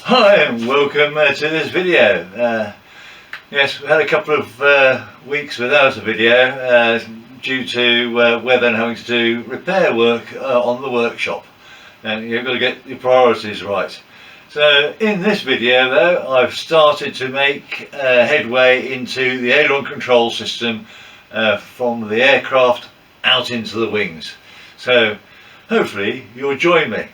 Hi and welcome to this video. Yes, we had a couple of weeks without a video due to weather and having to do repair work on the workshop, and you've got to get your priorities right. So in this video though, I've started to make headway into the aileron control system from the aircraft out into the wings. So hopefully you'll join me.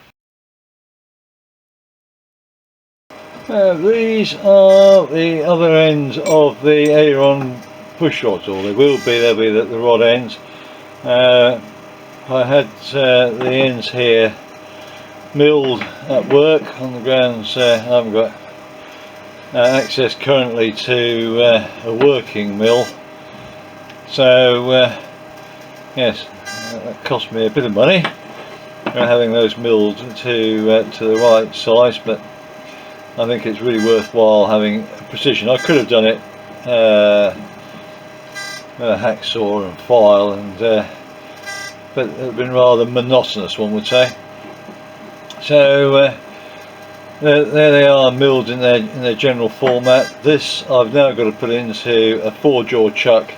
These are the other ends of the aileron push rods, or they'll be the rod ends. I had the ends here milled at work on the grounds. I haven't got access currently to a working mill, so yes, that cost me a bit of money having those milled to the right size, but I think it's really worthwhile having precision. I could have done it with a hacksaw and file, but it would have been rather monotonous, one would say. So there they are, milled in their general format. This I've now got to put into a 4-jaw chuck,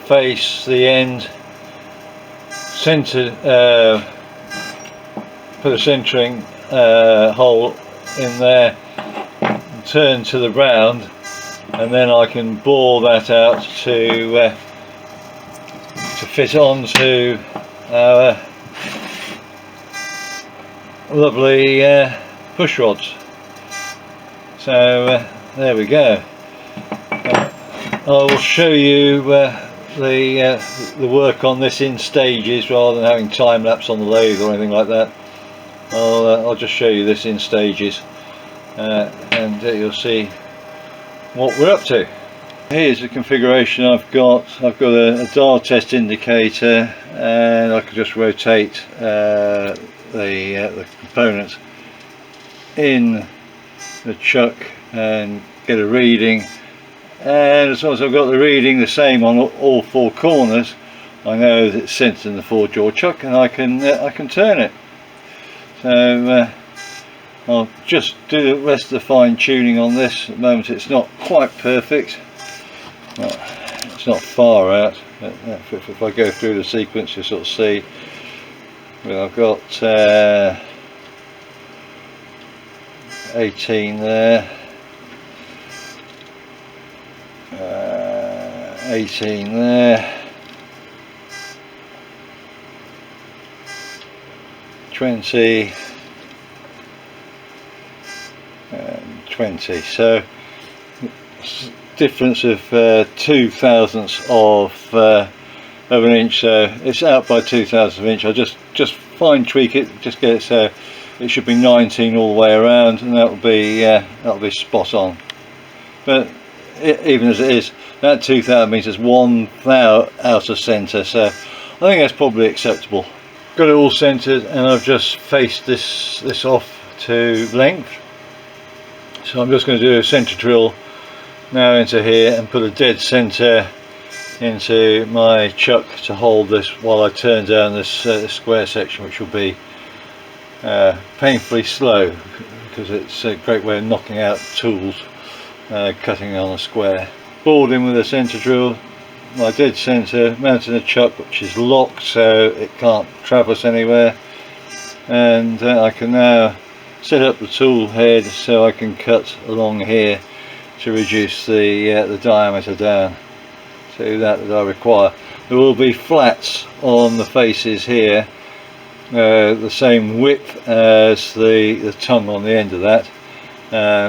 face the end, center, put a centering hole in there, and turn to the round, and then I can bore that out to fit onto our lovely push rods. So there we go. I will show you the work on this in stages rather than having time lapse on the lathe or anything like that. I'll just show you this in stages, and you'll see what we're up to. Here's the configuration I've got. I've got a dial test indicator, and I can just rotate the components in the chuck and get a reading. And as long as I've got the reading the same on all 4 corners, I know that it's centered in the 4-jaw chuck, and I can turn it. So I'll just do the rest of the fine tuning on this. At the moment it's not quite perfect, well, it's not far out, but if I go through the sequence you'll sort of see. Well, I've got 18 there, 18 there, 20 and 20, so difference of 2 thousandths of an inch, so it's out by 2 thousandths of an inch. I'll just fine tweak it, just get it so it should be 19 all the way around, and that'll be spot on. But even as it is, that 2 thousandths means it's 1 thou out of centre, so I think that's probably acceptable. Got it all centered, and I've just faced this off to length, so I'm just going to do a center drill now into here and put a dead center into my chuck to hold this while I turn down this square section, which will be painfully slow because it's a great way of knocking out tools cutting on a square. Bored in with a center drill, my dead center mounted in a chuck which is locked so it can't traverse anywhere, and I can now set up the tool head so I can cut along here to reduce the diameter down to that I require. There will be flats on the faces here, the same width as the tongue on the end of that,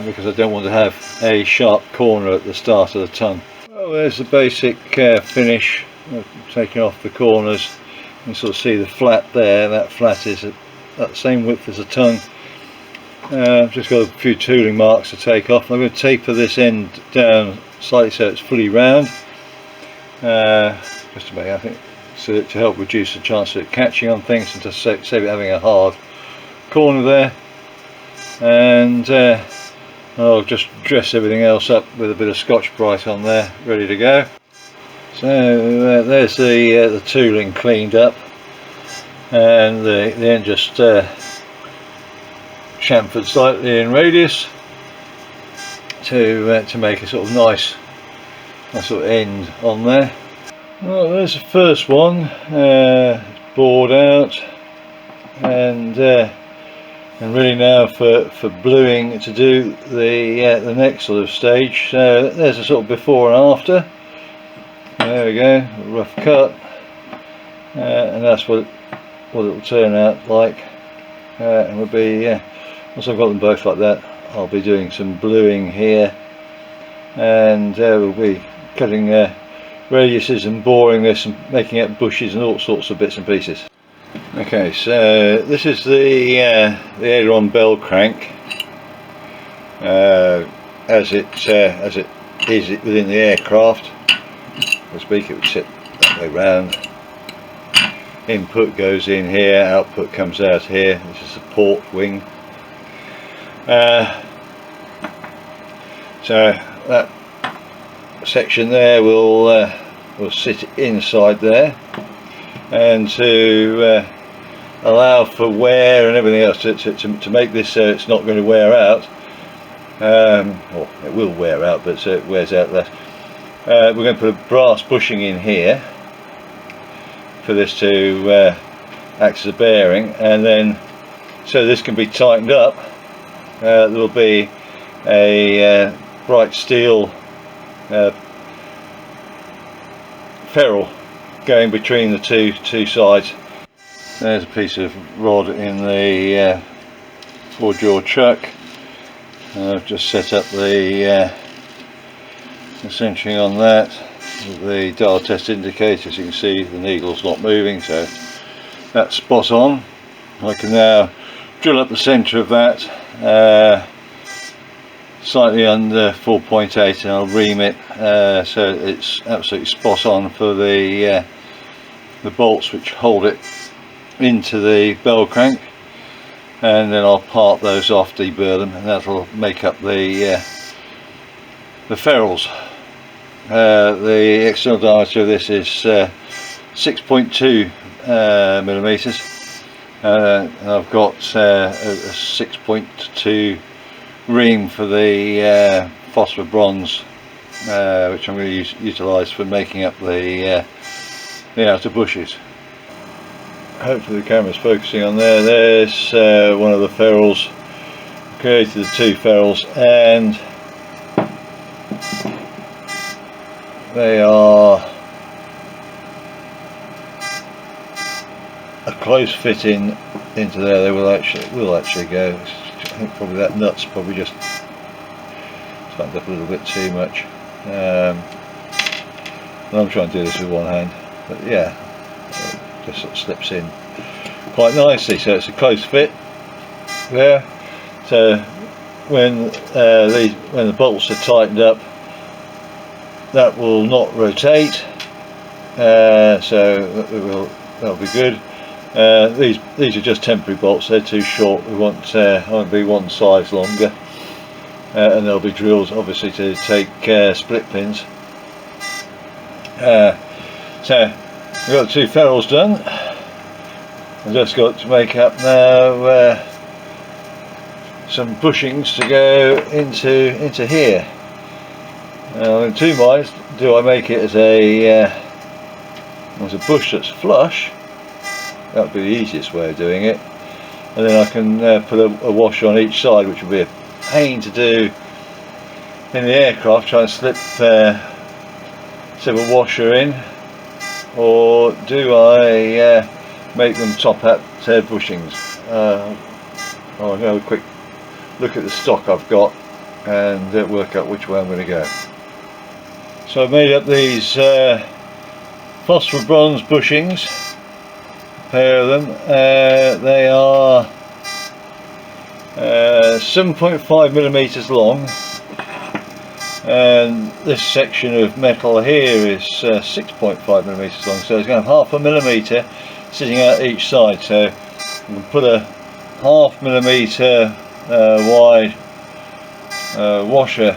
because I don't want to have a sharp corner at the start of the tongue. Well, there's the basic finish, taking off the corners. You can sort of see the flat there. That flat is at that same width as the tongue. I've just got a few tooling marks to take off. I'm going to taper this end down slightly so it's fully round, just to make, I think, so to help reduce the chance of it catching on things and to save it having a hard corner there. And I'll just dress everything else up with a bit of Scotch-Brite on there, ready to go. So there's the tooling cleaned up, and the end just chamfered slightly in radius to make a sort of nice sort of end on there. Well, there's the first one, bored out, and really now for bluing to do the next sort of stage. So there's a sort of before and after. There we go, a rough cut, and that's what it will turn out like. And we'll be once I've got them both like that, I'll be doing some bluing here, and we'll be cutting radiuses and boring this and making up bushes and all sorts of bits and pieces. Okay, so this is the aileron bell crank as it is within the aircraft. So to speak, it would sit that way round. Input goes in here, output comes out here. This is the port wing. So that section there will sit inside there, and to allow for wear and everything else, to make this so it's not going to wear out, or it will wear out, but so it wears out less. We're going to put a brass bushing in here for this to act as a bearing, and then so this can be tightened up, there will be a bright steel ferrule going between the two sides. There's a piece of rod in the 4-jaw chuck. I've just set up the centering on that with the dial test indicator. As you can see, the needle's not moving, so that's spot on. I can now drill up the centre of that slightly under 4.8, and I'll ream it so it's absolutely spot on for the bolts which hold it into the bell crank, and then I'll part those off, deburr them, and that'll make up the ferrules. The external diameter of this is 6.2 millimeters, and I've got a 6.2 ream for the phosphor bronze, which I'm going to utilise for making up the outer bushes. Hopefully the camera's focusing on there. There's one of the ferrules. Created the two ferrules, and they are a close fit into there. They will actually go. I think probably that nut's probably just tightened up a little bit too much. And I'm trying to do this with one hand, but yeah, it just sort of slips in quite nicely. So it's a close fit there. So when the bolts are tightened up, that will not rotate. So that'll be good. These are just temporary bolts. They're too short. We want I want to be one size longer, and there'll be drills obviously to take split pins. So we've got the two ferrules done. I've just got to make up now some bushings to go into here. In 2 minds, do I make it as a bush that's flush? That would be the easiest way of doing it, and then I can put a washer on each side, which will be a pain to do in the aircraft, try and slip a washer in, or do I make them top hat bushings? I'll have a quick look at the stock I've got and work out which way I'm going to go. So I've made up these phosphor bronze bushings, a pair of them. They are 7.5 millimeters long, and this section of metal here is 6.5 millimeters long, so it's going to have 0.5 millimeter sitting out each side. So we can put a 0.5 millimeter wide washer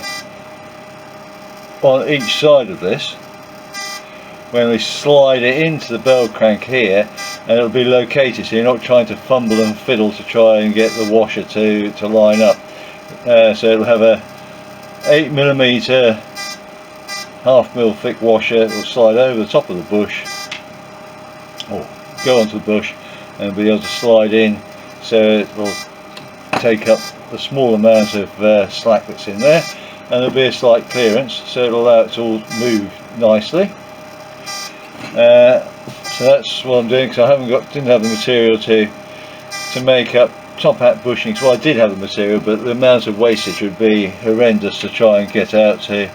on each side of this, when we slide it into the bell crank here, and it'll be located, so you're not trying to fumble and fiddle to try and get the washer to line up. So it'll have a 8mm half mil thick washer. It will slide over the top of the bush, or go onto the bush, and be able to slide in, so it will take up the small amount of slack that's in there, and there'll be a slight clearance, so it'll allow it to all move nicely. So that's what I'm doing, because I didn't have the material to make up top hat bushings. Well, I did have the material, but the amount of wastage would be horrendous to try and get out to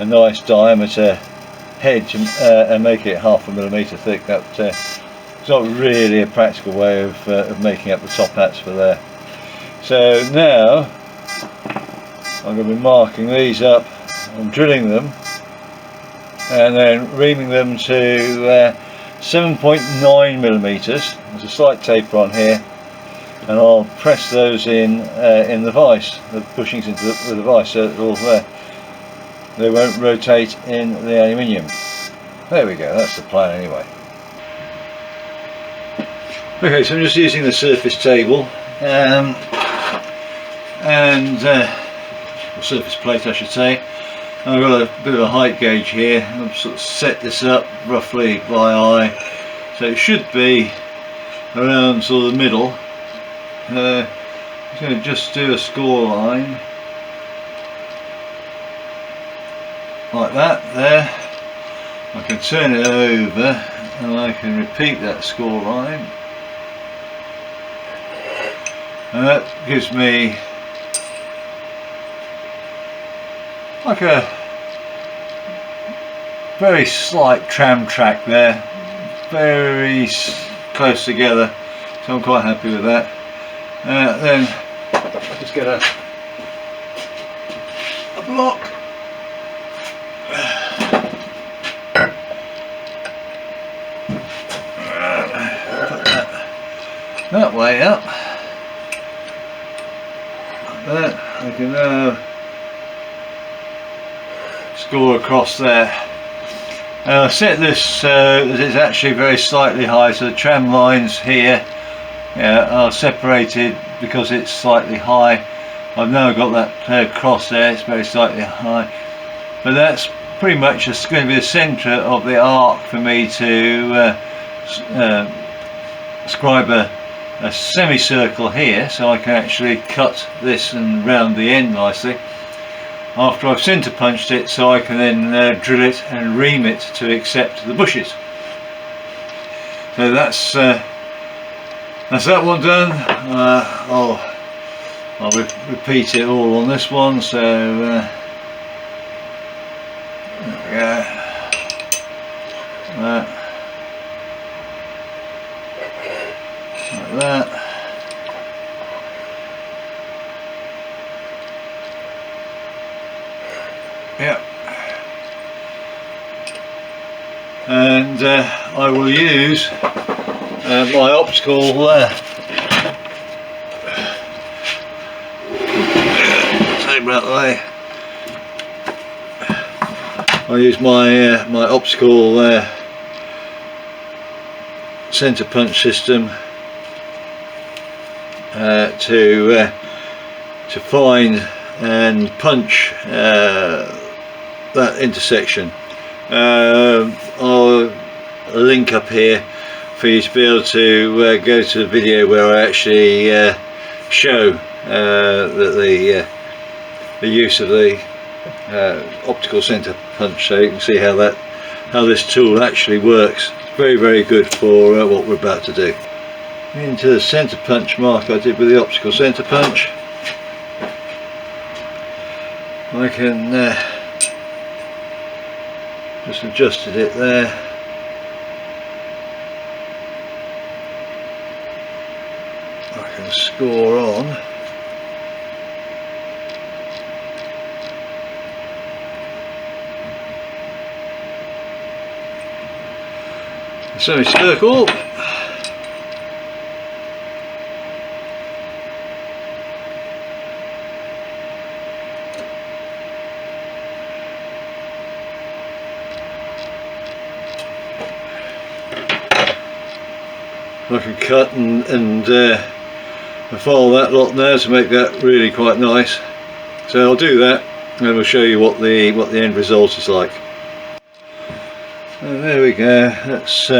a nice diameter hedge and make it 0.5mm thick. It's not really a practical way of making up the top hats for there. So now I'm going to be marking these up and drilling them, and then reaming them to 7.9mm. There's a slight taper on here, and I'll press those in the vise, the bushings into the vise, so they won't rotate in the aluminium. There we go, that's the plan anyway. Okay, so I'm just using the surface table and surface plate, I should say. I've got a bit of a height gauge here. I've sort of set this up roughly by eye, so it should be around sort of the middle. I'm going to just do a score line like that there. I can turn it over and I can repeat that score line, and that gives me like a very slight tram track there, very close together, so I'm quite happy with that. Then just get a block, put that way up, like that. I can now score across there. I set this so that it's actually very slightly high, so the tram lines here are separated because it's slightly high. I've now got that cross there, it's very slightly high, but that's pretty much just going to be the centre of the arc for me to scribe a semicircle here, so I can actually cut this and round the end nicely after I've centre punched it, so I can then drill it and ream it to accept the bushes. So that's that one done. I'll repeat it all on this one, so there we go. Like that. Yeah. And I will use my optical take that away. I'll use my my optical centre punch system to find and punch that intersection. I'll link up here for you to be able to go to the video where I actually show the use of the optical centre punch, so you can see how this tool actually works. It's very, very good for what we're about to do. Into the centre punch mark I did with the optical centre punch, I can just adjusted it there. I can score on. A semicircle. I can cut and file that lot there to make that really quite nice. So I'll do that and we'll show you what the end result is like. And there we go, that's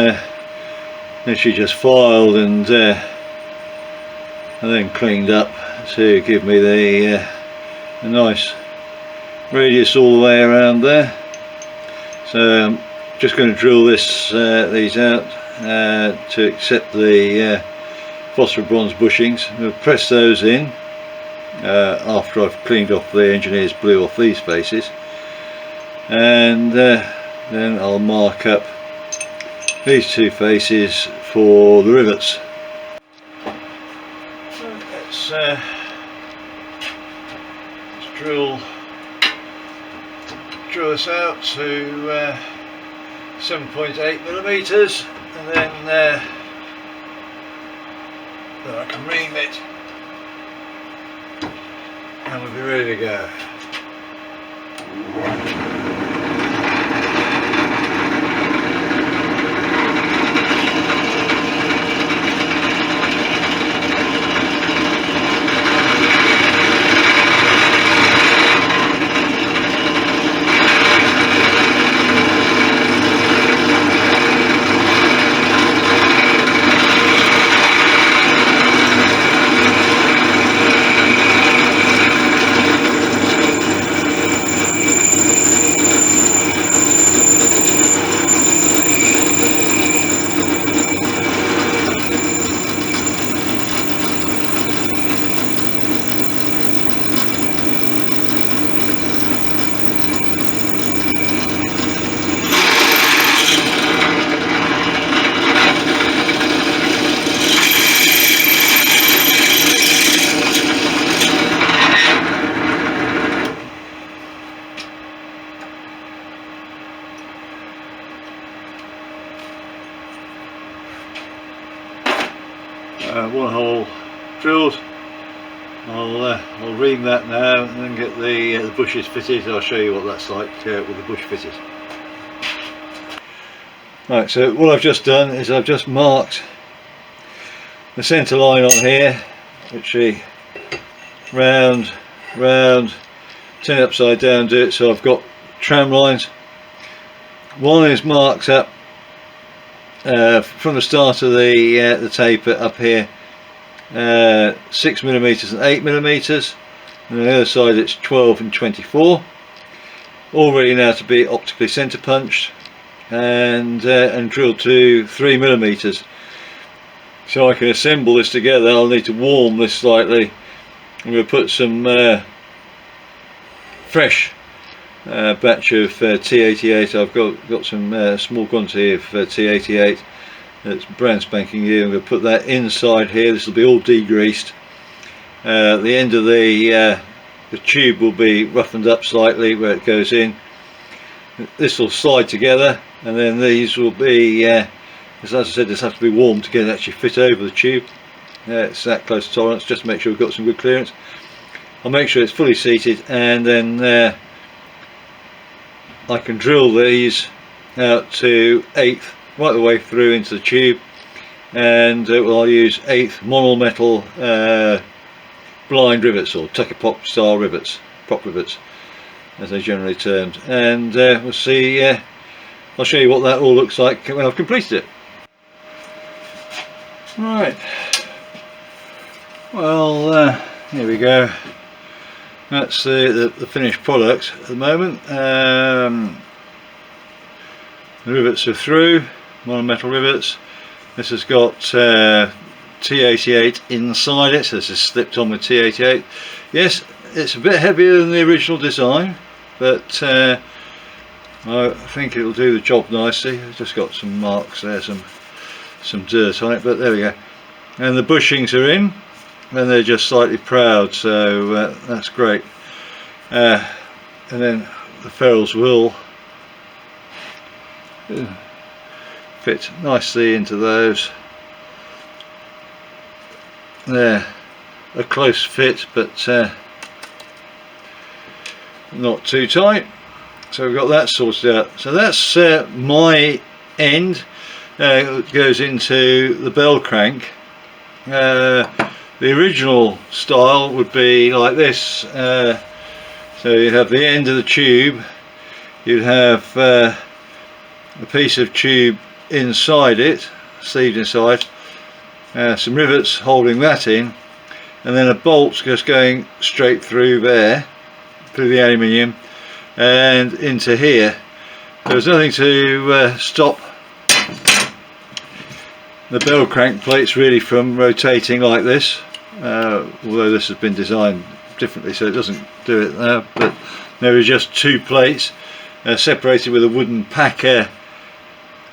actually just filed and then cleaned up to give me the a nice radius all the way around there. So I'm just going to drill these out to accept the phosphor bronze bushings. We'll press those in after I've cleaned off the engineer's blue off these faces, and then I'll mark up these two faces for the rivets. Let's drill this out to 7.8 millimeters, and then I can ream it and we'll be ready to go. One hole drilled. I'll ream that now and then get the bushes fitted. I'll show you what that's like with the bush fitted. Right, so what I've just done is I've just marked the centre line on here, literally round, turn it upside down, do it so I've got tram lines. One is marked up from the start of the taper up here, 6 millimeters and 8 millimeters, and on the other side it's 12 and 24, all ready now to be optically centre punched and drilled to 3 millimeters. So I can assemble this together. I'll need to warm this slightly. I'm going to put some fresh batch of T88. I've got some small quantity of T88 that's brand spanking new. I'm going to put that inside here. This will be all degreased. The end of the tube will be roughened up slightly where it goes in. This will slide together, and then these will be, as I said, this has to be warmed to get it actually fit over the tube. It's that close to tolerance, just to make sure we've got some good clearance. I'll make sure it's fully seated, and then I can drill these out to 1/8 right the way through into the tube, and I'll use 1/8 monometal blind rivets, or tucker pop style rivets, prop rivets as they're generally termed, and we'll see. I'll show you what that all looks like when I've completed it. Right, well, here we go. That's the finished product at the moment. The rivets are through, monometal rivets. This has got T88 inside it, so this is slipped on with T88. Yes, it's a bit heavier than the original design, but I think it'll do the job nicely. I've just got some marks there, some dirt on it, but there we go. And the bushings are in, and they're just slightly proud, so that's great. And then the ferrules will fit nicely into those. They're a close fit, but not too tight. So we've got that sorted out. So that's my end. goes into the bell crank. The original style would be like this. So you'd have the end of the tube, you'd have a piece of tube inside it, sleeved inside, some rivets holding that in, and then a bolt just going straight through there, through the aluminium and into here. There's nothing to stop the bell crank plates really from rotating like this, although this has been designed differently so it doesn't do it now, but there are just two plates separated with a wooden packer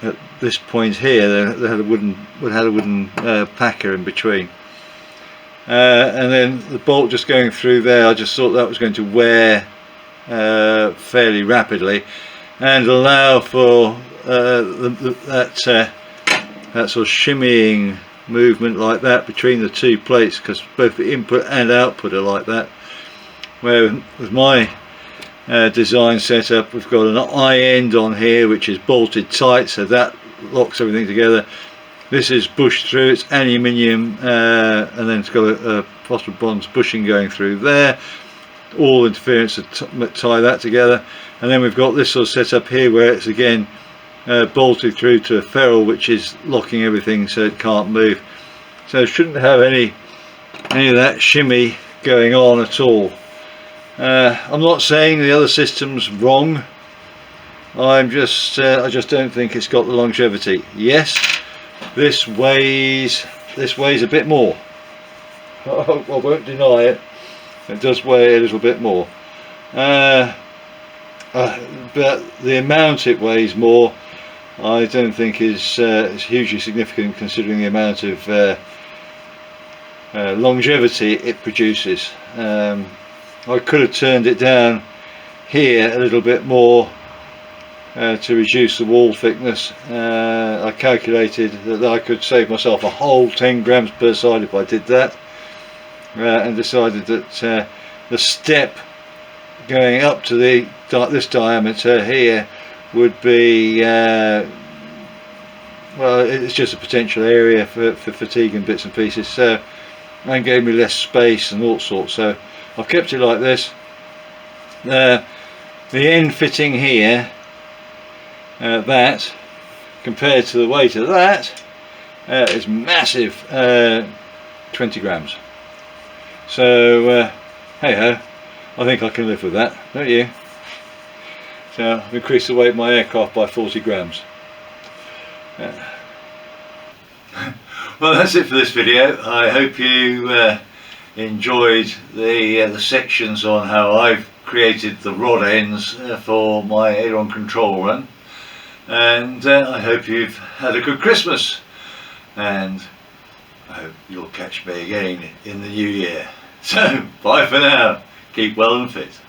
at this point here. They had a wooden packer in between, and then the bolt just going through there. I just thought that was going to wear fairly rapidly and allow for that sort of shimmying movement like that between the two plates, because both the input and output are like that. Where with my design setup, we've got an eye end on here which is bolted tight, so that locks everything together. This is bushed through, it's aluminium, and then it's got a phosphor bonds bushing going through there, all interference to tie that together. And then we've got this sort of setup here where it's again bolted through to a ferrule which is locking everything so it can't move. So it shouldn't have any of that shimmy going on at all. I'm not saying the other system's wrong. I just don't think it's got the longevity. Yes, this weighs a bit more. I won't deny it. It does weigh a little bit more. But the amount it weighs more, I don't think is hugely significant considering the amount of longevity it produces. I could have turned it down here a little bit more to reduce the wall thickness. I calculated that I could save myself a whole 10 grams per side if I did that, and decided that the step going up to this diameter here would be well, it's just a potential area for fatigue and bits and pieces, so, and gave me less space and all sorts. So I've kept it like this. The end fitting here, that compared to the weight of that is massive, 20 grams. So hey ho, I think I can live with that, don't you? So I've increased the weight of my aircraft by 40 grams. Well, that's it for this video. I hope you enjoyed the sections on how I've created the rod ends for my aileron control run, and I hope you've had a good Christmas, and I hope you'll catch me again in the new year. So bye for now, keep well and fit.